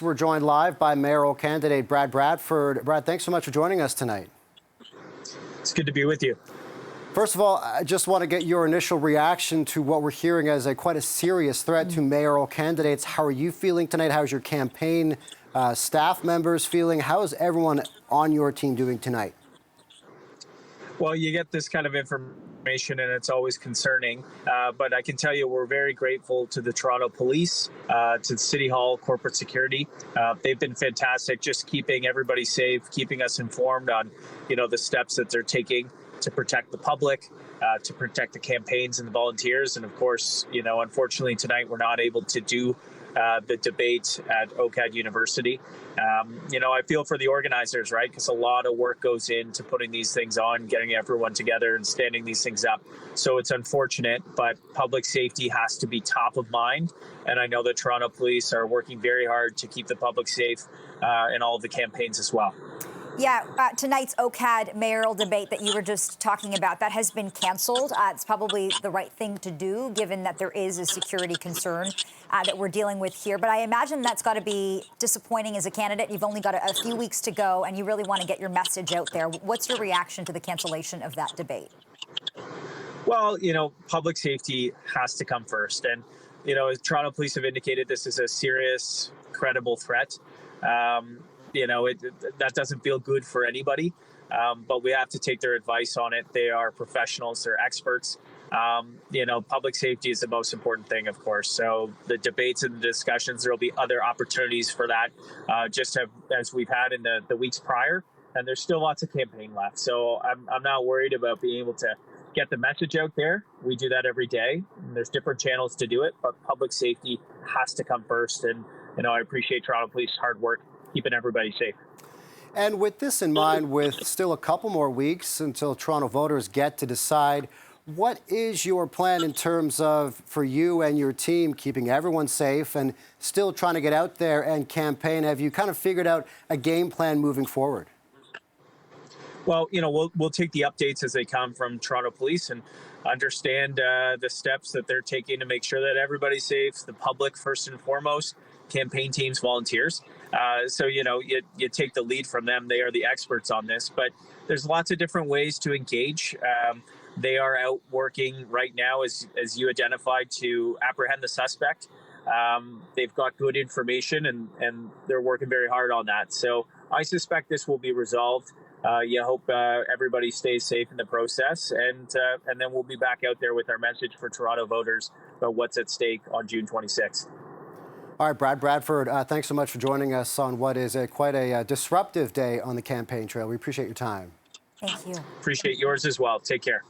We're joined live by mayoral candidate Brad Bradford. Brad, thanks so much for joining us tonight. It's good to be with you. First of all, I just want to get your initial reaction to what we're hearing as quite a serious threat to mayoral candidates. How are you feeling tonight? How's your campaign staff members feeling? How is everyone on your team doing tonight? Well, you get this kind of information and it's always concerning, but I can tell you we're very grateful to the Toronto Police, to the City Hall, corporate security. They've been fantastic, just keeping everybody safe, keeping us informed on, the steps that they're taking to protect the public, to protect the campaigns and the volunteers. And of course, unfortunately tonight we're not able to do the debate at OCAD University. I feel for the organizers, right? Because a lot of work goes into putting these things on, getting everyone together and standing these things up. So it's unfortunate, but public safety has to be top of mind. And I know the Toronto Police are working very hard to keep the public safe in all of the campaigns as well. Yeah, tonight's OCAD mayoral debate that you were just talking about, that has been canceled. It's probably the right thing to do, given that there is a security concern that we're dealing with here. But I imagine that's got to be disappointing as a candidate. You've only got a few weeks to go, and you really want to get your message out there. What's your reaction to the cancellation of that debate? Well, public safety has to come first. And, as Toronto Police have indicated, this is a serious, credible threat. That doesn't feel good for anybody, but we have to take their advice on it. They are professionals, they're experts. Public safety is the most important thing, of course. So the debates and the discussions, there will be other opportunities for that, as we've had in the weeks prior. And there's still lots of campaign left. So I'm not worried about being able to get the message out there. We do that every day. And there's different channels to do it, but public safety has to come first. And, I appreciate Toronto Police's hard work keeping everybody safe. And with this in mind, with still a couple more weeks until Toronto voters get to decide, what is your plan in terms of, for you and your team, keeping everyone safe and still trying to get out there and campaign? Have you kind of figured out a game plan moving forward? Well, we'll take the updates as they come from Toronto Police and understand the steps that they're taking to make sure that everybody's safe, the public first and foremost, campaign teams, volunteers. So, you take the lead from them. They are the experts on this, but there's lots of different ways to engage. They are out working right now, as you identified, to apprehend the suspect. They've got good information and they're working very hard on that. So I suspect this will be resolved. You hope everybody stays safe in the process, and then we'll be back out there with our message for Toronto voters about what's at stake on June 26th. All right, Brad Bradford, thanks so much for joining us on what is quite a disruptive day on the campaign trail. We appreciate your time. Thank you. Appreciate yours as well. Take care.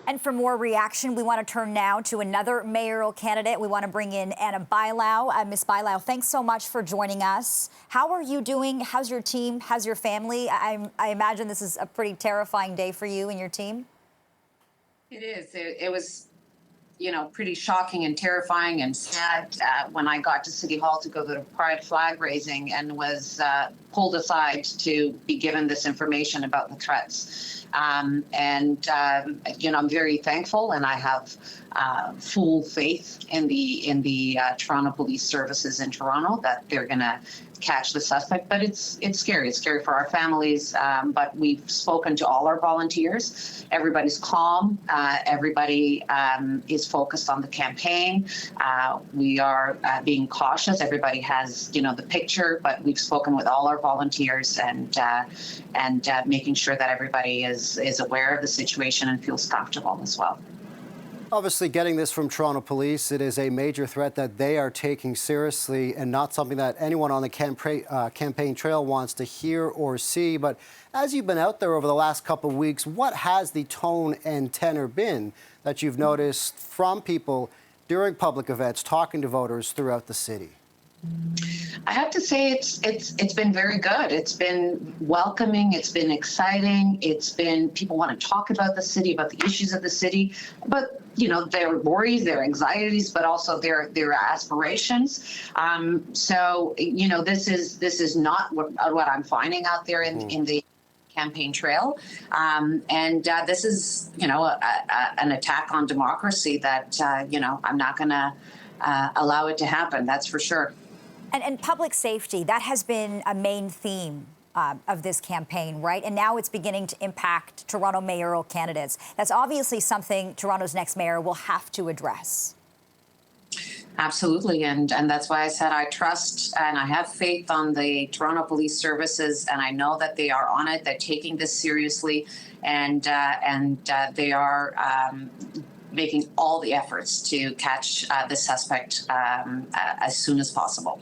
And for more reaction, we want to turn now to another mayoral candidate. We want to bring in Anna Bylau. Ms. Bylau, thanks so much for joining us. How are you doing? How's your team? How's your family? I imagine this is a pretty terrifying day for you and your team. It is. It was, pretty shocking and terrifying and sad when I got to City Hall to go to the Pride flag raising and was pulled aside to be given this information about the threats. I'm very thankful, and I have full faith in the Toronto Police Services in Toronto that they're going to catch the suspect. But it's scary. It's scary for our families. But we've spoken to all our volunteers. Everybody's calm. Everybody is focused on the campaign. We are being cautious. Everybody has, the picture, but we've spoken with all our volunteers and making sure that everybody is aware of the situation and feels comfortable as well. Obviously, getting this from Toronto Police, it is a major threat that they are taking seriously and not something that anyone on the campaign trail wants to hear or see. But as you've been out there over the last couple of weeks, what has the tone and tenor been that you've noticed from people during public events, talking to voters throughout the city? I have to say it's been very good. It's been welcoming. It's been exciting. It's been, people want to talk about the city, about the issues of the city, but their worries, their anxieties, but also their aspirations. So this is not what I'm finding out there in the campaign trail, and this is an attack on democracy that I'm not going to allow it to happen. That's for sure. And public safety, that has been a main theme of this campaign, right? And now it's beginning to impact Toronto mayoral candidates. That's obviously something Toronto's next mayor will have to address. Absolutely, and that's why I said I trust and I have faith on the Toronto Police Services, and I know that they are on it. They're taking this seriously, and they are making all the efforts to catch the suspect as soon as possible.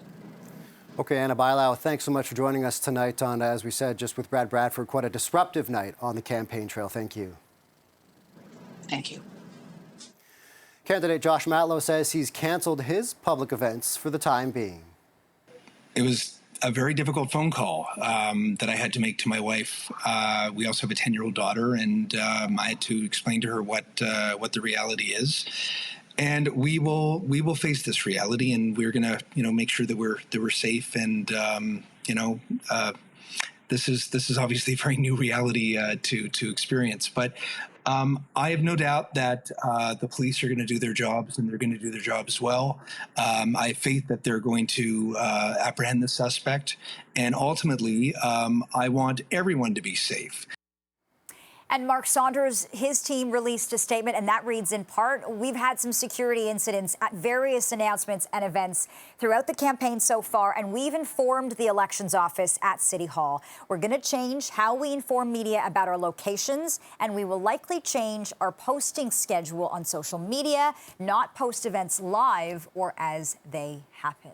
Okay, Anna Bylau, thanks so much for joining us tonight on, as we said, just with Brad Bradford, quite a disruptive night on the campaign trail. Thank you. Thank you. Candidate Josh Matlow says he's canceled his public events for the time being. It was a very difficult phone call that I had to make to my wife. We also have a 10-year-old daughter, and I had to explain to her what the reality is. And we will face this reality, and we're gonna make sure that we're safe. And this is obviously a very new reality to experience, but. I have no doubt that the police are going to do their jobs, and they're going to do their jobs well. I have faith that they're going to apprehend the suspect, and ultimately, I want everyone to be safe. And Mark Saunders, his team released a statement, and that reads in part, we've had some security incidents at various announcements and events throughout the campaign so far, and we've informed the elections office at City Hall. We're going to change how we inform media about our locations, and we will likely change our posting schedule on social media, not post events live or as they happen.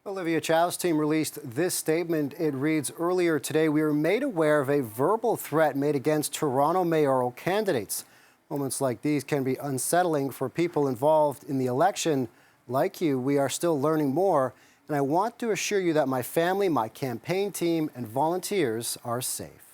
Olivia Chow's team released this statement. It reads, earlier today, we were made aware of a verbal threat made against Toronto mayoral candidates. Moments like these can be unsettling for people involved in the election. Like you, we are still learning more, and I want to assure you that my family, my campaign team, and volunteers are safe.